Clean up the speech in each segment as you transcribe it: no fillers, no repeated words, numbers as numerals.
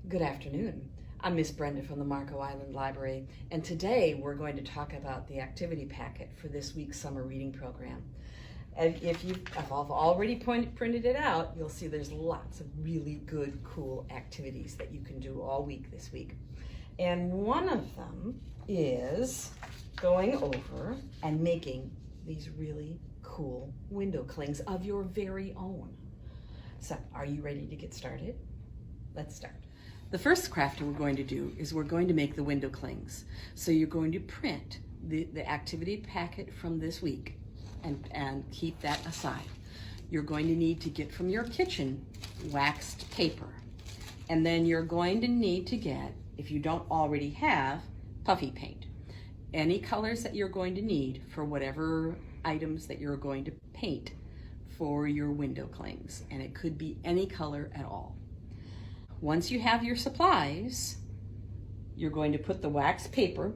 Good afternoon. I'm Miss Brenda from the Marco Island Library, and today we're going to talk about the activity packet for this week's summer reading program. And if I've already printed it out, you'll see there's lots of really good, cool activities that you can do all week this week. And one of them is going over and making these really cool window clings of your very own. So, are you ready to get started? Let's start. The first craft we're going to do is we're going to make the window clings. So you're going to print the activity packet from this week and keep that aside. You're going to need to get from your kitchen waxed paper. And then you're going to need to get, if you don't already have, puffy paint. Any colors that you're going to need for whatever items that you're going to paint for your window clings. And it could be any color at all. Once you have your supplies, you're going to put the wax paper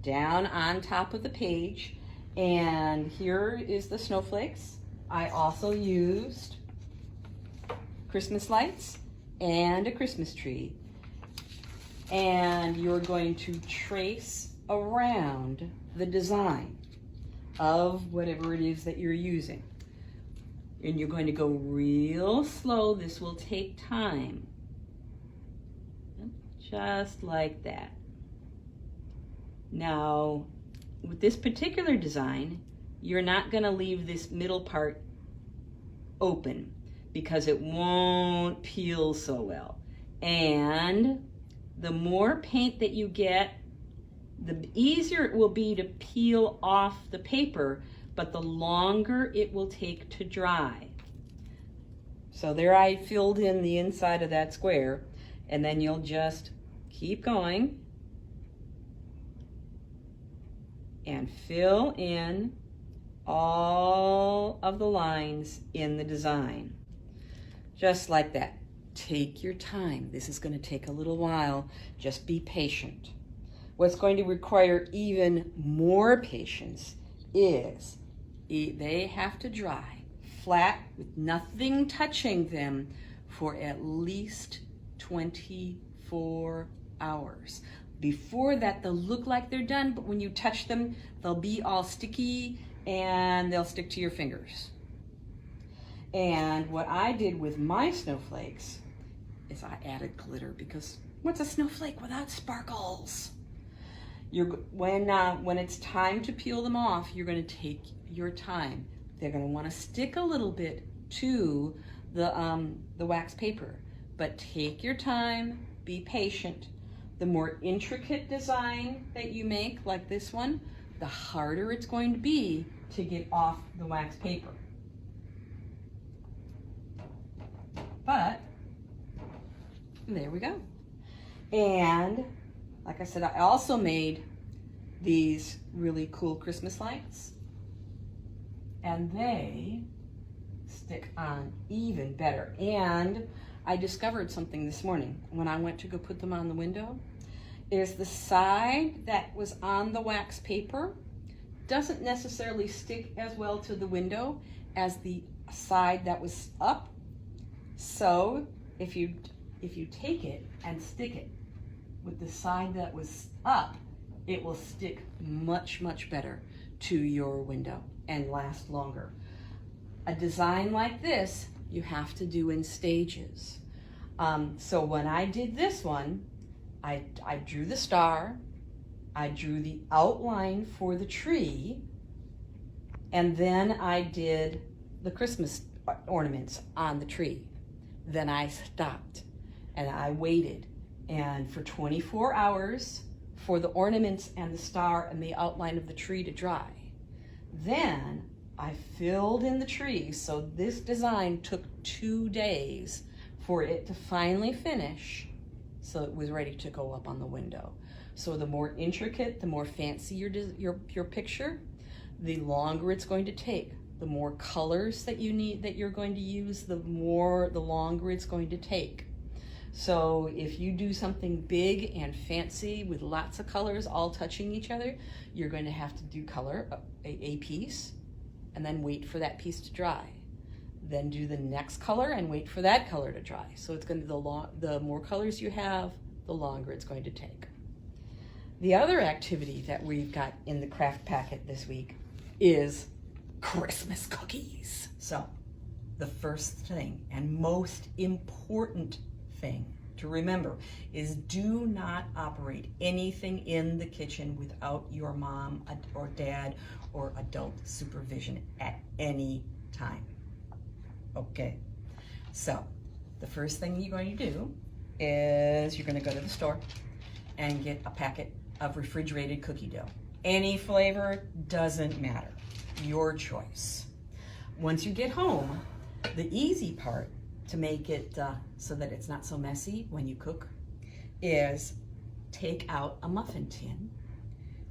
down on top of the page, and here is the snowflakes. I also used Christmas lights and a Christmas tree. And you're going to trace around the design of whatever it is that you're using. And you're going to go real slow. This will take time. Just like that. Now, with this particular design, you're not going to leave this middle part open because it won't peel so well. And the more paint that you get, the easier it will be to peel off the paper, but the longer it will take to dry. So there I filled in the inside of that square, and then you'll just keep going and fill in all of the lines in the design. Just like that. Take your time. This is going to take a little while. Just be patient. What's going to require even more patience is they have to dry flat with nothing touching them for at least 24 hours. Before that, they'll look like they're done, but when you touch them, they'll be all sticky and they'll stick to your fingers. And what I did with my snowflakes is I added glitter, because what's a snowflake without sparkles? When it's time to peel them off, you're going to take your time. They're going to want to stick a little bit to the wax paper, but take your time, be patient. The more intricate design that you make, like this one, the harder it's going to be to get off the wax paper. But there we go. And like I said, I also made these really cool Christmas lights, and they stick on even better. And I discovered something this morning when I went to go put them on the window. Is the side that was on the wax paper doesn't necessarily stick as well to the window as the side that was up. So if you take it and stick it with the side that was up, it will stick much, much better to your window and last longer. A design like this, you have to do in stages. So when I did this one, I drew the star, I drew the outline for the tree, and then I did the Christmas ornaments on the tree. Then I stopped and I waited, and for 24 hours for the ornaments and the star and the outline of the tree to dry. Then I filled in the tree, so this design took 2 days for it to finally finish, so it was ready to go up on the window. So the more intricate, the more fancy your picture, the longer it's going to take. The more colors that you need, that you're going to use, the longer it's going to take. So if you do something big and fancy with lots of colors all touching each other, you're going to have to do color a piece and then wait for that piece to dry. then do the next color and wait for that color to dry. So it's going to, the more colors you have, the longer it's going to take. The other activity that we've got in the craft packet this week is Christmas cookies. So the first thing and most important thing to remember is do not operate anything in the kitchen without your mom or dad or adult supervision at any time. Okay, so the first thing you're going to do is you're going to go to the store and get a packet of refrigerated cookie dough. Any flavor, doesn't matter, your choice. Once you get home, the easy part to make it so that it's not so messy when you cook is take out a muffin tin,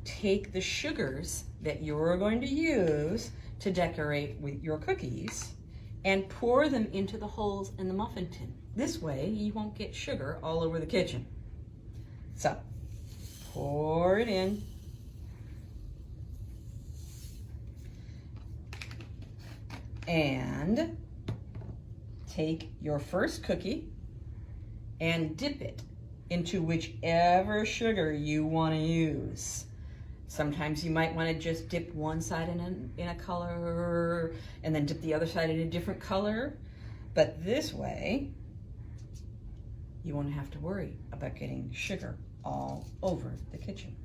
take the sugars that you're going to use to decorate with your cookies, and pour them into the holes in the muffin tin. This way you won't get sugar all over the kitchen. So pour it in. And take your first cookie and dip it into whichever sugar you want to use. Sometimes you might want to just dip one side in a color and then dip the other side in a different color. But this way, you won't have to worry about getting sugar all over the kitchen.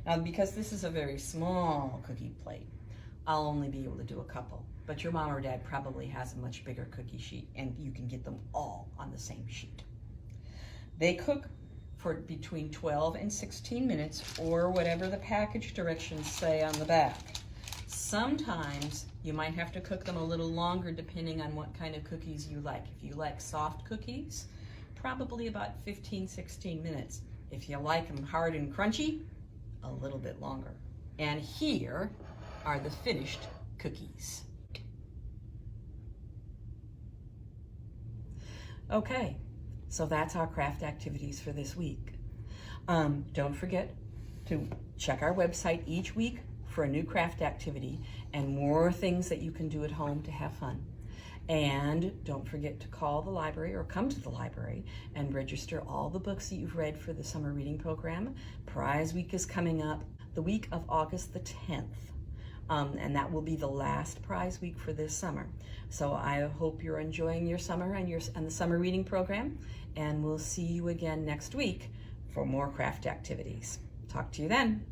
Now, because this is a very small cookie plate, I'll only be able to do a couple. But your mom or dad probably has a much bigger cookie sheet and you can get them all on the same sheet. They cook for between 12 and 16 minutes or whatever the package directions say on the back. Sometimes you might have to cook them a little longer depending on what kind of cookies you like. If you like soft cookies, probably about 15, 16 minutes. If you like them hard and crunchy, a little bit longer. And here are the finished cookies. Okay, so that's our craft activities for this week. Don't forget to check our website each week for a new craft activity and more things that you can do at home to have fun. And don't forget to call the library or come to the library and register all the books that you've read for the summer reading program. Prize week is coming up the week of August the 10th. And that will be the last prize week for this summer. So I hope you're enjoying your summer and the summer reading program, and we'll see you again next week for more craft activities. Talk to you then.